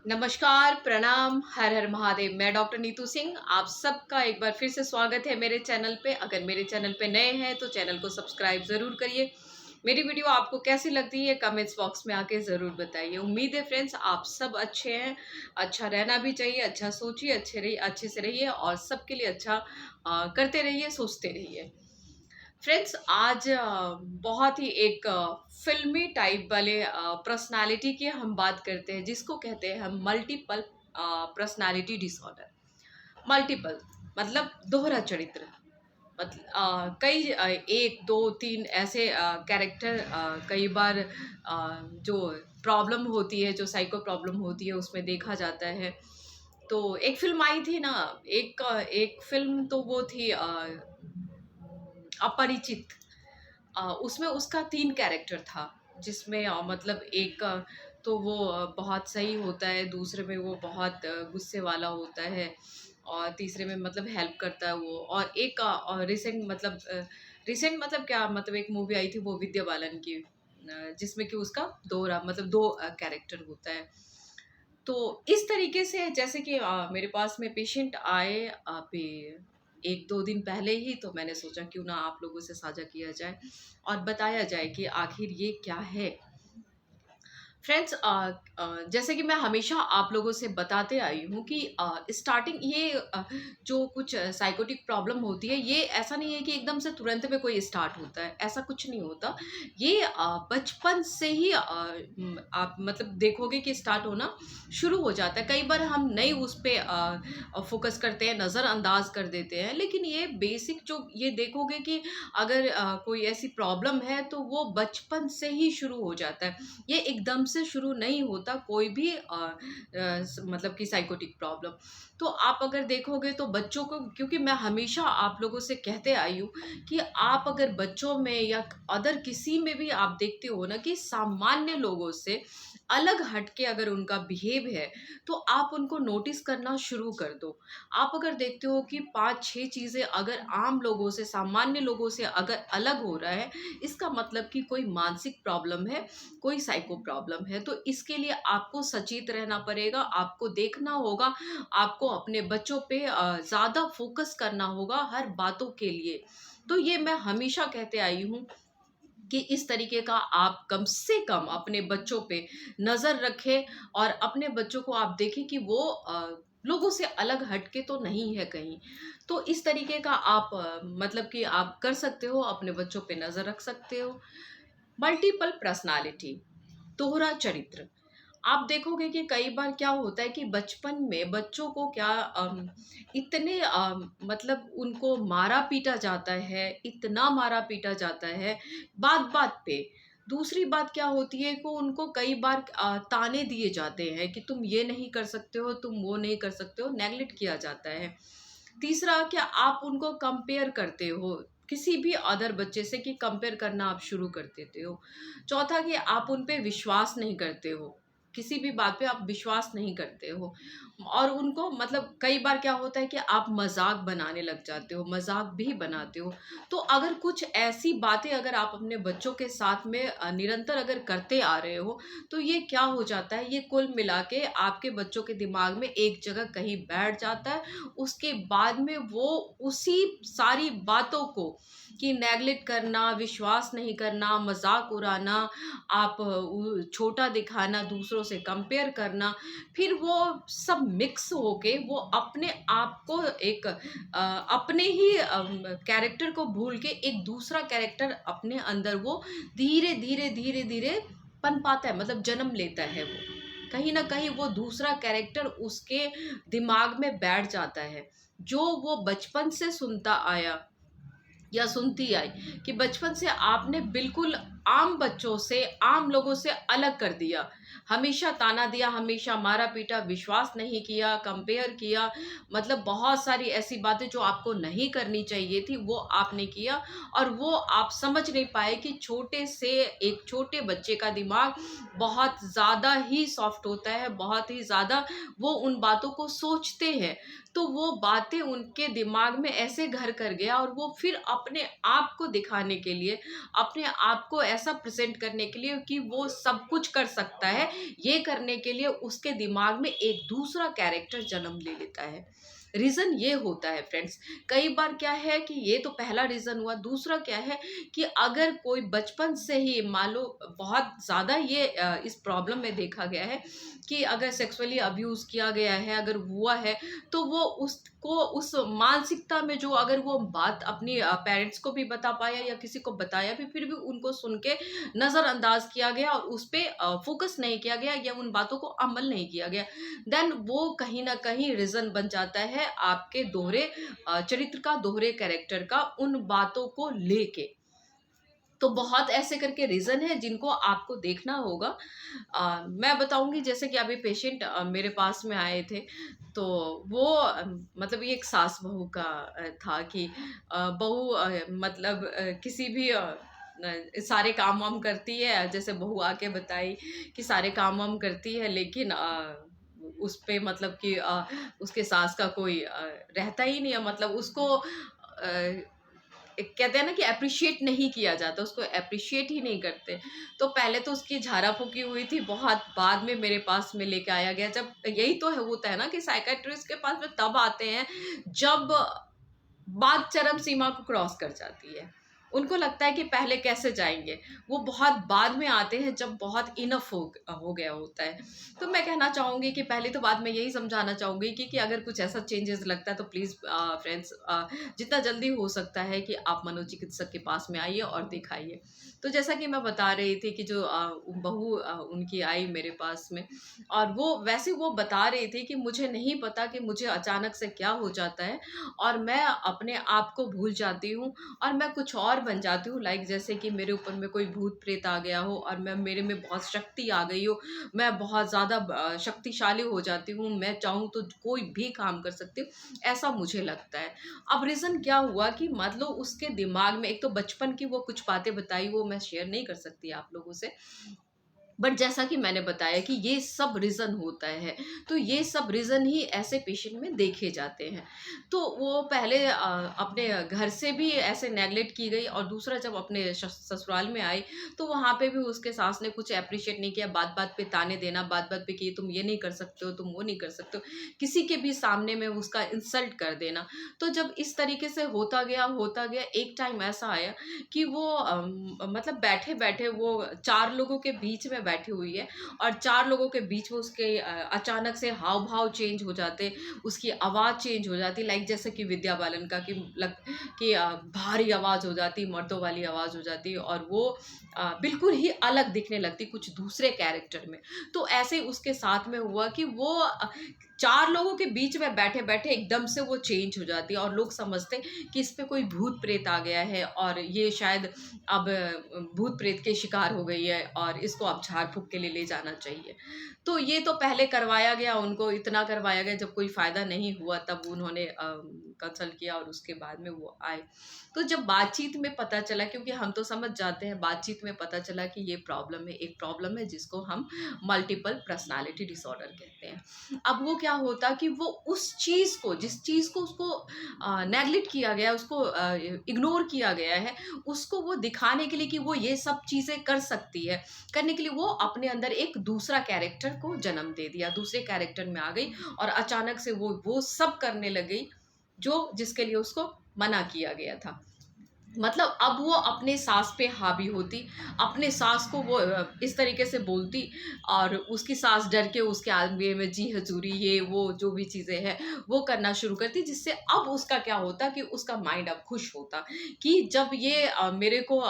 नमस्कार, प्रणाम, हर हर महादेव। मैं डॉक्टर नीतू सिंह, आप सबका एक बार फिर से स्वागत है मेरे चैनल पे। अगर मेरे चैनल पे नए हैं तो चैनल को सब्सक्राइब ज़रूर करिए। मेरी वीडियो आपको कैसी लगती है कमेंट्स बॉक्स में आके ज़रूर बताइए। उम्मीद है फ्रेंड्स आप सब अच्छे हैं, अच्छा रहना भी चाहिए, अच्छा सोचिए, अच्छे से रहिए और सबके लिए अच्छा करते रहिए, सोचते रहिए। फ्रेंड्स आज बहुत ही एक फ़िल्मी टाइप वाले पर्सनैलिटी की हम बात करते हैं, जिसको कहते हैं हम मल्टीपल पर्सनैलिटी डिसऑर्डर। मल्टीपल मतलब दोहरा चरित्र। कई 1, 2, 3 ऐसे कैरेक्टर कई बार जो प्रॉब्लम होती है, जो साइको प्रॉब्लम होती है, उसमें देखा जाता है। तो एक फ़िल्म आई थी ना, एक फ़िल्म तो वो थी अपरिचित। उसमें उसका 3 कैरेक्टर था, जिसमें मतलब एक तो वो बहुत सही होता है, दूसरे में वो बहुत गुस्से वाला होता है और तीसरे में मतलब हेल्प करता है वो। और एक रिसेंट मतलब क्या मतलब एक मूवी आई थी वो विद्या बालन की, जिसमें कि उसका दोहरा मतलब 2 कैरेक्टर होता है। तो इस तरीके से जैसे कि मेरे पास में पेशेंट आए अभी 1-2 दिन पहले ही, तो मैंने सोचा क्यों ना आप लोगों से साझा किया जाए और बताया जाए कि आखिर ये क्या है। फ्रेंड्स जैसे कि मैं हमेशा आप लोगों से बताते आई हूँ कि स्टार्टिंग ये जो कुछ साइकोटिक प्रॉब्लम होती है, ये ऐसा नहीं है कि एकदम से तुरंत में कोई स्टार्ट होता है, ऐसा कुछ नहीं होता। ये बचपन से ही आप मतलब देखोगे कि स्टार्ट होना शुरू हो जाता है। कई बार हम नहीं उस पे फोकस करते हैं, नज़रअंदाज कर देते हैं, लेकिन ये बेसिक जो ये देखोगे कि अगर कोई ऐसी प्रॉब्लम है तो वो बचपन से ही शुरू हो जाता है। ये एकदम से शुरू नहीं होता कोई भी मतलब कि साइकोटिक प्रॉब्लम। तो आप अगर देखोगे तो बच्चों को, क्योंकि मैं हमेशा आप लोगों से कहते आई हूँ कि आप अगर बच्चों में या अदर किसी में भी आप देखते हो ना कि सामान्य लोगों से अलग हटके अगर उनका बिहेव है, तो आप उनको नोटिस करना शुरू कर दो। आप अगर देखते हो कि 5-6 चीज़ें अगर आम लोगों से, सामान्य लोगों से अगर अलग हो रहा है, इसका मतलब कि कोई मानसिक प्रॉब्लम है, कोई साइको प्रॉब्लम है। तो इसके लिए आपको सचेत रहना पड़ेगा, आपको देखना होगा, आपको अपने बच्चों पे ज़्यादा फ़ोकस करना होगा हर बातों के लिए। तो ये मैं हमेशा कहते आई हूँ कि इस तरीके का आप कम से कम अपने बच्चों पे नज़र रखें और अपने बच्चों को आप देखें कि वो लोगों से अलग हट के तो नहीं है कहीं। तो इस तरीके का आप मतलब कि आप कर सकते हो, अपने बच्चों पे नज़र रख सकते हो। मल्टीपल पर्सनैलिटी, दोहरा चरित्र। आप देखोगे कि कई बार क्या होता है कि बचपन में बच्चों को क्या इतने मतलब उनको मारा-पीटा जाता है, इतना मारा-पीटा जाता है बात-बात पे। दूसरी बात क्या होती है कि उनको कई बार ताने दिए जाते हैं कि तुम ये नहीं कर सकते हो, तुम वो नहीं कर सकते हो, नेगलेक्ट किया जाता है। तीसरा क्या आप उनको कंपेयर करते हो किसी भी अदर बच्चे से, कि कंपेयर करना आप शुरू कर देते हो। चौथा कि आप उन पे विश्वास नहीं करते हो, किसी भी बात पे आप विश्वास नहीं करते हो और उनको मतलब कई बार क्या होता है कि आप मज़ाक बनाने लग जाते हो, मज़ाक भी बनाते हो। तो अगर कुछ ऐसी बातें अगर आप अपने बच्चों के साथ में निरंतर अगर करते आ रहे हो, तो ये क्या हो जाता है, ये कुल मिला के आपके बच्चों के दिमाग में एक जगह कहीं बैठ जाता है। उसके बाद में वो उसी सारी बातों को कि नेगलेक्ट करना, विश्वास नहीं करना, मज़ाक उड़ाना, आप छोटा दिखाना, दूसरों से कंपेयर करना, फिर वो सब मिक्स होके वो अपने आप को एक अपने ही कैरेक्टर को भूल के एक दूसरा कैरेक्टर अपने अंदर वो धीरे-धीरे पनपाता है, मतलब जन्म लेता है वो। कहीं न कहीं वो दूसरा कैरेक्टर उसके दिमाग में बैठ जाता है, जो वो बचपन से सुनता आया या सुनती आई कि बचपन से आपने बिल्कुल आम बच्चों से, आम लोगों से अलग कर दिया। हमेशा ताना दिया, हमेशा मारा-पीटा, विश्वास नहीं किया, कंपेयर किया, मतलब बहुत सारी ऐसी बातें जो आपको नहीं करनी चाहिए थी, वो आपने किया और वो आप समझ नहीं पाए कि छोटे से एक छोटे बच्चे का दिमाग बहुत ज़्यादा ही सॉफ्ट होता है, बहुत ही ज़्यादा वो उन बातों को सोचते हैं। तो वो बातें उनके दिमाग में ऐसे घर कर गया और वो फिर अपने आप को दिखाने के लिए, अपने आप को ऐसा प्रेज़ेंट करने के लिए कि वो सब कुछ कर सकता है, है, ये करने के लिए उसके दिमाग में एक दूसरा कैरेक्टर जन्म ले लेता है। रीज़न ये होता है फ्रेंड्स। कई बार क्या है कि ये तो पहला रीज़न हुआ, दूसरा क्या है कि अगर कोई बचपन से ही मान लो बहुत ज़्यादा ये इस प्रॉब्लम में देखा गया है कि अगर सेक्सुअली अब्यूज़ किया गया है, अगर हुआ है, तो वो उसको उस मानसिकता में जो अगर वो बात अपनी पेरेंट्स को भी बता पाया या किसी को बताया भी, फिर भी उनको सुन के नज़रअंदाज किया गया और उस पे फ़ोकस नहीं किया गया या उन बातों को अमल नहीं किया गया, देन वो कहीं न कहीं रीज़न बन जाता है आपके दोहरे चरित्र का, दोहरे कैरेक्टर का उन बातों को लेके। तो बहुत ऐसे करके रीज़न है जिनको आपको देखना होगा। मैं बताऊँगी जैसे कि अभी पेशेंट मेरे पास में आए थे, तो वो मतलब ये एक सास-बहू का था कि बहू मतलब किसी भी सारे काम-वाम करती है, जैसे बहू आके बताई कि सारे काम-वाम करती है, लेकिन उस पे मतलब कि उसके सास का कोई रहता ही नहीं है, मतलब उसको एक कहते हैं ना कि एप्रिशिएट नहीं किया जाता, उसको एप्रिशिएट ही नहीं करते। तो पहले तो उसकी झाड़ा-फूकी हुई थी, बहुत बाद में मेरे पास में लेके आया गया। जब यही तो है होता है ना कि साइकियाट्रिस्ट के पास में तब आते हैं, जब बात चरम सीमा को क्रॉस कर जाती है। उनको लगता है कि पहले कैसे जाएँगे? वो बहुत बाद में आते हैं जब बहुत इनफ हो गया होता है। तो मैं कहना चाहूँगी कि पहली तो बात मैं यही समझाना चाहूँगी कि अगर कुछ ऐसा चेंजेज़ लगता है तो प्लीज़ फ्रेंड्स जितना जल्दी हो सकता है कि आप मनोचिकित्सक के पास में आइए और दिखाइए। तो जैसा कि मैं बता रही थी कि जो बहू उनकी आई मेरे पास में, और वो बता रही थी कि मुझे नहीं पता कि मुझे अचानक से क्या हो जाता है और मैं अपने आप को भूल जाती हूँ और मैं कुछ और बन जाती हूँ, लाइक जैसे कि मेरे ऊपर में कोई भूत प्रेत आ गया हो और मेरे में बहुत शक्ति आ गई हो, मैं बहुत ज़्यादा शक्तिशाली हो जाती हूँ, मैं चाहूँ तो कोई भी काम कर सकती हूँ, ऐसा मुझे लगता है। अब रीज़न क्या हुआ कि मतलब उसके दिमाग में एक तो बचपन की वो कुछ बातें बताई, वो मैं शेयर नहीं कर सकती आप लोगों से। बट जैसा कि मैंने बताया कि ये सब रीज़न होता है, तो ये सब रीज़न ही ऐसे पेशेंट में देखे जाते हैं। तो वो पहले अपने घर से भी ऐसे नेगलेक्ट की गई और दूसरा जब अपने ससुराल में आई, तो वहाँ पे भी उसके सास ने कुछ एप्रिशिएट नहीं किया, बात-बात पे ताने देना, बात-बात पे कि तुम ये नहीं कर सकते हो, तुम वो नहीं कर सकते हो, किसी के भी सामने में उसका इंसल्ट कर देना। तो जब इस तरीके से होता गया, एक टाइम ऐसा आया कि वो मतलब बैठे-बैठे वो 4 लोगों के बीच में बैठी हुई है और 4 लोगों के बीच में उसके अचानक से हाव-भाव चेंज हो जाते, उसकी आवाज़ चेंज हो जाती, लाइक जैसे कि विद्या बालन का कि भारी आवाज़ हो जाती, मर्दों वाली आवाज़ हो जाती और वो बिल्कुल ही अलग दिखने लगती कुछ दूसरे कैरेक्टर में। तो ऐसे उसके साथ में हुआ कि वो 4 लोगों के बीच में बैठे-बैठे एकदम से वो चेंज हो जाती है और लोग समझते हैं कि इस पे कोई भूत-प्रेत आ गया है और ये शायद अब भूत-प्रेत के शिकार हो गई है और इसको अब झाड़-फूँक के लिए ले जाना चाहिए। तो ये तो पहले करवाया गया उनको, इतना करवाया गया, जब कोई फ़ायदा नहीं हुआ तब उन्होंने कंसल्ट किया और उसके बाद में वो आए। तो जब बातचीत में पता चला, क्योंकि हम तो समझ जाते हैं, बातचीत में पता चला कि ये प्रॉब्लम है, एक प्रॉब्लम है जिसको हम मल्टीपल पर्सनैलिटी डिसऑर्डर कहते हैं। अब वो क्या होता कि वो उस चीज़ को, जिस चीज़ को उसको नेगलेक्ट किया गया है, उसको इग्नोर किया गया है, उसको वो दिखाने के लिए कि वो ये सब चीज़ें कर सकती है, करने के लिए वो अपने अंदर एक दूसरा कैरेक्टर को जन्म दे दिया, दूसरे कैरेक्टर में आ गई और अचानक से वो सब करने लग गई, जो जिसके लिए उसको मना किया गया था। मतलब अब वो अपने सास पे हावी होती, अपने सास को वो इस तरीके से बोलती और उसकी सास डर के उसके आगे में जी हजूरी, ये वो जो भी चीज़ें हैं वो करना शुरू करती, जिससे अब उसका क्या होता कि उसका माइंड अब खुश होता कि जब ये मेरे को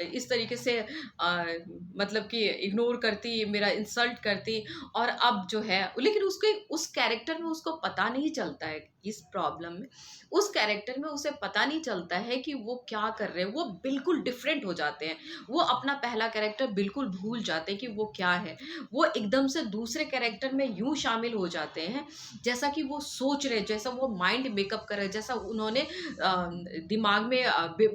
इस तरीके से मतलब कि इग्नोर करती, मेरा इंसल्ट करती और अब जो है, लेकिन उसके उस कैरेक्टर में उसको पता नहीं चलता है, इस प्रॉब्लम में उस कैरेक्टर में उसे पता नहीं चलता है कि वो क्या कर रहे हैं, वो बिल्कुल डिफरेंट हो जाते हैं, वो अपना पहला कैरेक्टर बिल्कुल भूल जाते हैं कि वो क्या है, वो एकदम से दूसरे कैरेक्टर में यूं शामिल हो जाते हैं जैसा कि वो सोच रहे हैं, जैसा वो माइंड मेकअप कर रहे हैं, जैसा उन्होंने दिमाग में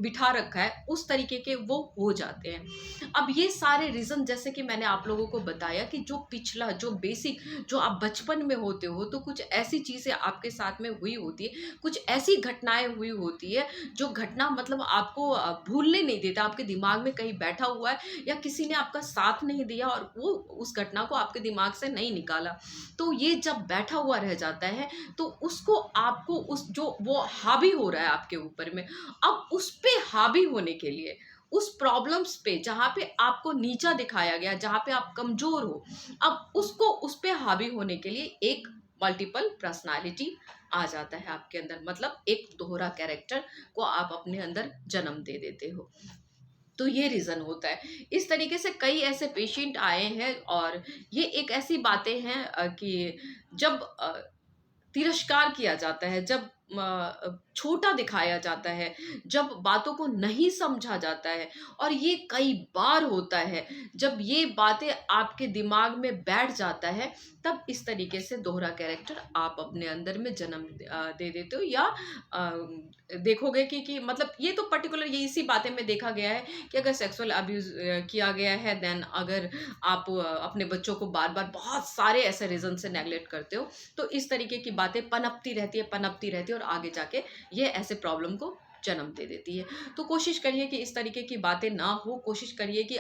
बिठा रखा है, उस तरीके के वो हो जाते हैं। अब ये सारे रीज़न जैसे कि मैंने आप लोगों को बताया कि जो पिछला, जो बेसिक, जो आप बचपन में होते हो तो कुछ ऐसी चीज़ें आपके साथ में हुई होती है, कुछ ऐसी घटनाएँ हुई होती है, जो घटना मतलब आप आपको भूलने नहीं देता, आपके दिमाग में कहीं बैठा हुआ है या किसी ने आपका साथ नहीं दिया और वो उस घटना को आपके दिमाग से नहीं निकाला, तो ये जब बैठा हुआ रह जाता है तो उसको आपको उस जो वो हावी हो रहा है आपके ऊपर में, अब उस पे हावी होने के लिए, उस प्रॉब्लम्स पे जहाँ पे आपको नीचा दिखाया गया, जहाँ पे आप कमजोर हो, अब उसको उस पे हावी होने के लिए एक मल्टीपल पर्सनालिटी आ जाता है आपके अंदर, मतलब एक दोहरा कैरेक्टर को आप अपने अंदर जन्म दे देते हो। तो ये रीज़न होता है। इस तरीके से कई ऐसे पेशेंट आए हैं और ये एक ऐसी बातें हैं कि जब तिरस्कार किया जाता है, जब छोटा दिखाया जाता है, जब बातों को नहीं समझा जाता है, और ये कई बार होता है, जब ये बातें आपके दिमाग में बैठ जाता है, तब इस तरीके से दोहरा कैरेक्टर आप अपने अंदर में जन्म दे देते हो, या देखोगे कि मतलब ये तो पर्टिकुलर ये इसी बातें में देखा गया है कि अगर सेक्सुअल अब्यूज़ किया गया है, देन अगर आप अपने बच्चों को बार-बार बहुत सारे ऐसे रीज़न से नेगलेक्ट करते हो, तो इस तरीके की बातें पनपती रहती है और आगे जाके ये ऐसे प्रॉब्लम को जन्म दे देती है। तो कोशिश करिए कि इस तरीके की बातें ना हो, कोशिश करिए कि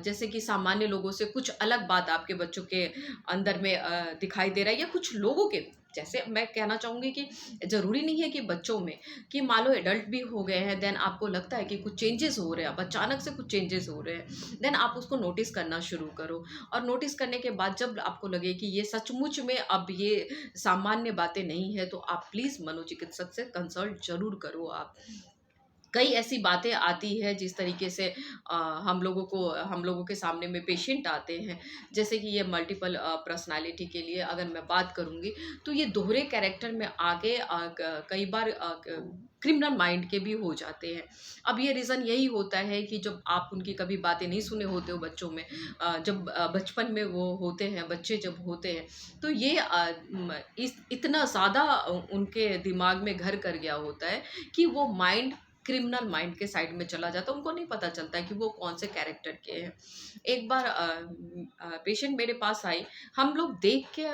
जैसे कि सामान्य लोगों से कुछ अलग बात आपके बच्चों के अंदर में दिखाई दे रहा है, या कुछ लोगों के, जैसे मैं कहना चाहूँगी कि ज़रूरी नहीं है कि बच्चों में, कि मान लो एडल्ट भी हो गए हैं, देन आपको लगता है कि कुछ चेंजेस हो रहे हैं, अब अचानक से कुछ चेंजेस हो रहे हैं, देन आप उसको नोटिस करना शुरू करो। और नोटिस करने के बाद जब आपको लगे कि ये सचमुच में अब ये सामान्य बातें नहीं है, तो आप प्लीज़ मनोचिकित्सक से कंसल्ट ज़रूर करो आप। कई ऐसी बातें आती है जिस तरीके से हम लोगों के सामने में पेशेंट आते हैं, जैसे कि ये मल्टीपल पर्सनालिटी के लिए अगर मैं बात करूँगी, तो ये दोहरे कैरेक्टर में आके कई बार क्रिमिनल माइंड के भी हो जाते हैं। अब ये रीज़न यही होता है कि जब आप उनकी कभी बातें नहीं सुने होते हो बच्चों में, जब बचपन में वो होते हैं, बच्चे जब होते हैं, तो ये इतना ज़्यादा उनके दिमाग में घर कर गया होता है कि वो माइंड क्रिमिनल माइंड के साइड में चला जाता है, उनको नहीं पता चलता है कि वो कौन से कैरेक्टर के हैं। एक बार पेशेंट मेरे पास आई, हम लोग देख के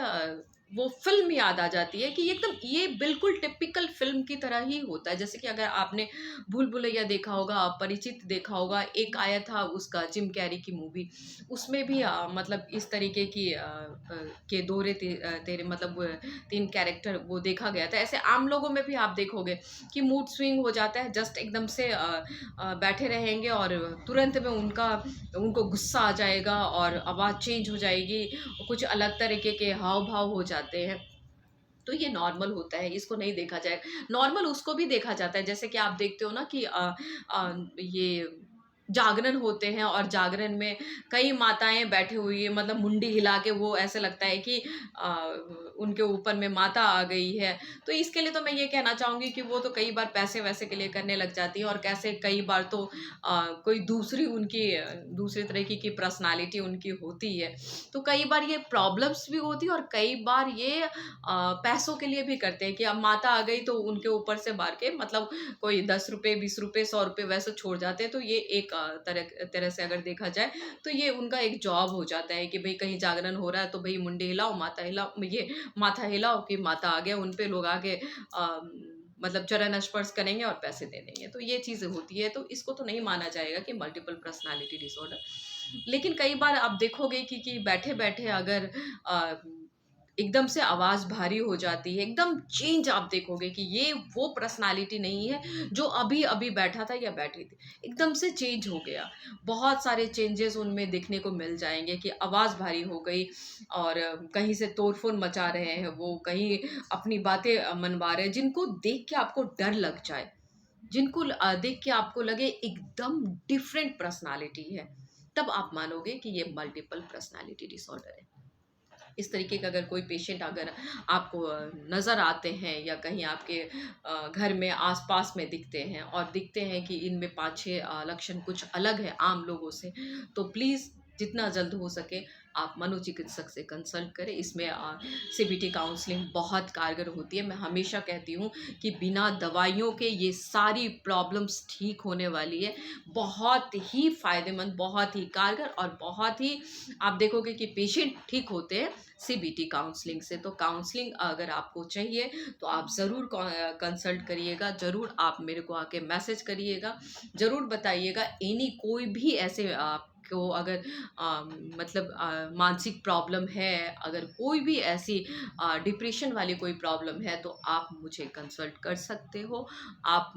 वो फ़िल्म याद आ जाती है कि एकदम ये बिल्कुल टिपिकल फ़िल्म की तरह ही होता है। जैसे कि अगर आपने भूल-भुलैया देखा होगा, परिचित देखा होगा, एक आया था उसका जिम कैरी की मूवी, उसमें भी मतलब इस तरीके की के दोहरे तेरे मतलब 3 कैरेक्टर वो देखा गया था। ऐसे आम लोगों में भी आप देखोगे कि मूड स्विंग हो जाता है, जस्ट एकदम से बैठे रहेंगे और तुरंत में उनको गुस्सा आ जाएगा और आवाज़ चेंज हो जाएगी, कुछ अलग तरीके के हाव-भाव हो जाते हैं। तो ये नॉर्मल होता है, इसको नहीं देखा जाए। नॉर्मल उसको भी देखा जाता है, जैसे कि आप देखते हो ना कि ये जागरण होते हैं और जागरण में कई माताएँ बैठी हुई हैं, मतलब मुंडी हिला के, वो ऐसे लगता है कि उनके ऊपर में माता आ गई है। तो इसके लिए तो मैं ये कहना चाहूँगी कि वो तो कई बार पैसे-वैसे के लिए करने लग जाती है, और कैसे कई बार तो कोई दूसरी तरीके की पर्सनैलिटी उनकी होती है। तो कई बार ये प्रॉब्लम्स भी होती है, और कई बार ये पैसों के लिए भी करते हैं कि अब माता आ गई तो उनके ऊपर से मार के, मतलब कोई ₹10, ₹20, ₹100 वैसे छोड़ जाते हैं। तो ये एक तरह तरह से अगर देखा जाए, तो ये उनका एक जॉब हो जाता है कि भई कहीं जागरण हो रहा है तो भई मुंडी हिलाओ, माता हिलाओ, ये माथा हिलाओ कि माता आ गया, उन पे लोग आके मतलब चरण स्पर्श करेंगे और पैसे दे देंगे। तो ये चीज़ें होती है, तो इसको तो नहीं माना जाएगा कि मल्टीपल पर्सनैलिटी डिसऑर्डर। लेकिन कई बार आप देखोगे कि बैठे-बैठे अगर अ, एकदम से आवाज़ भारी हो जाती है, एकदम चेंज आप देखोगे कि ये वो पर्सनैलिटी नहीं है जो अभी-अभी बैठा था या बैठी थी। एकदम से चेंज हो गया। बहुत सारे चेंजेज़ उनमें देखने को मिल जाएँगे कि आवाज़ भारी हो गई, और कहीं से तोड़-फोड़ मचा रहे हैं वो, कहीं अपनी बातें मनवा रहे हैं, जिनको देख के आपको डर लग जाए, जिनको देख के आपको लगे एकदम डिफरेंट पर्सनैलिटी है, तब आप मानोगे कि ये मल्टीपल पर्सनैलिटी डिसऑर्डर है। इस तरीके का अगर कोई पेशेंट अगर आपको नज़र आते हैं, या कहीं आपके घर में आस-पास में दिखते हैं, और दिखते हैं कि इनमें 5-6 लक्षण कुछ अलग है आम लोगों से, तो प्लीज़ जितना जल्द हो सके आप मनोचिकित्सक से कंसल्ट करें। इसमें सीबीटी काउंसलिंग बहुत कारगर होती है। मैं हमेशा कहती हूँ कि बिना दवाइयों के ये सारी प्रॉब्लम्स ठीक होने वाली है। बहुत ही फ़ायदेमंद, बहुत ही कारगर और बहुत ही आप देखोगे कि पेशेंट ठीक होते हैं सीबीटी काउंसलिंग से। तो काउंसलिंग अगर आपको चाहिए तो आप ज़रूर कंसल्ट करिएगा, ज़रूर आप मेरे को आके मैसेज करिएगा, ज़रूर बताइएगा एनी कोई भी ऐसे आपको अगर मतलब मानसिक प्रॉब्लम है, अगर कोई भी ऐसी डिप्रेशन वाली कोई प्रॉब्लम है तो आप मुझे कंसल्ट कर सकते हो। आप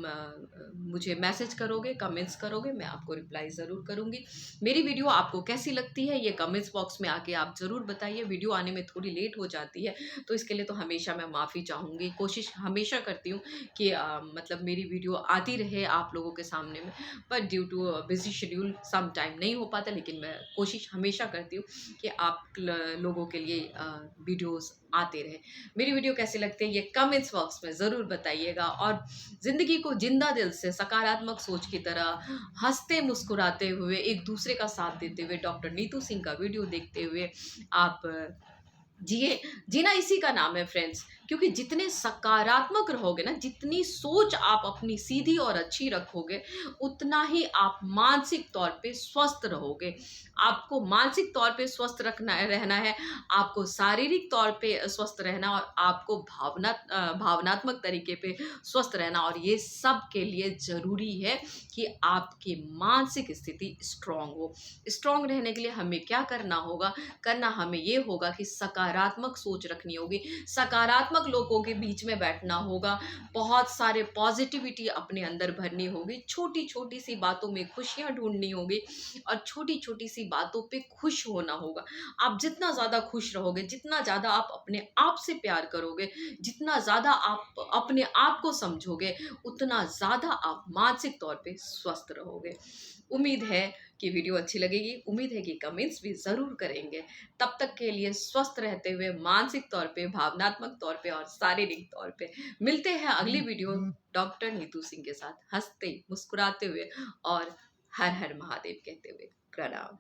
मुझे मैसेज करोगे, कमेंट्स करोगे, मैं आपको रिप्लाई ज़रूर करूँगी। मेरी वीडियो आपको कैसी लगती है ये कमेंट्स बॉक्स में आके आप ज़रूर बताइए। वीडियो आने में थोड़ी लेट हो जाती है तो इसके लिए तो हमेशा मैं माफ़ी चाहूँगी। कोशिश हमेशा करती हूँ कि मतलब मेरी वीडियो आती रहे आप लोगों के सामने में, पर due to busy schedule some time नहीं हो पाता, लेकिन मैं कोशिश हमेशा करती हूँ कि आप लोगों के लिए वीडियोस आते रहे। मेरी वीडियो कैसे लगते हैं ये कमेंट्स बॉक्स में ज़रूर बताइएगा। और ज़िंदगी को जिंदा दिल से सकारात्मक सोच की तरह हंसते मुस्कुराते हुए एक दूसरे का साथ देते हुए डॉक्टर नीतू सिंह का वीडियो देखते हुए आप जिए। जीना इसी का नाम है फ्रेंड्स, क्योंकि जितने सकारात्मक रहोगे ना, जितनी सोच आप अपनी सीधी और अच्छी रखोगे, उतना ही आप मानसिक तौर पे स्वस्थ रहोगे। आपको मानसिक तौर पे स्वस्थ रखना है, रहना है, आपको शारीरिक तौर पे स्वस्थ रहना और आपको भावनात्मक तरीके पे स्वस्थ रहना। और ये सब के लिए ज़रूरी है कि आपकी मानसिक स्थिति स्ट्रांग हो। स्ट्रांग रहने के लिए हमें क्या करना होगा? करना हमें ये होगा कि सकारात्मक सोच रखनी होगी, सकारात्मक लोगों के बीच में बैठना होगा, बहुत सारे पॉजिटिविटी अपने अंदर भरनी होगी, छोटी छोटी सी बातों में खुशियां ढूंढनी होगी और छोटी छोटी सी बातों पे खुश होना होगा। आप जितना ज़्यादा खुश रहोगे, जितना ज़्यादा आप अपने आप से प्यार करोगे, जितना ज़्यादा आप अपने आप को समझोगे, उतना ज़्यादा आप मानसिक तौर पे स्वस्थ रहोगे। उम्मीद है कि वीडियो अच्छी लगेगी, उम्मीद है कि कमेंट्स भी ज़रूर करेंगे। तब तक के लिए स्वस्थ रहते हुए मानसिक तौर पे, भावनात्मक तौर पे और शारीरिक तौर पे मिलते हैं अगली वीडियो डॉक्टर नीतू सिंह के साथ, हंसते मुस्कुराते हुए और हर हर महादेव कहते हुए। प्रणाम।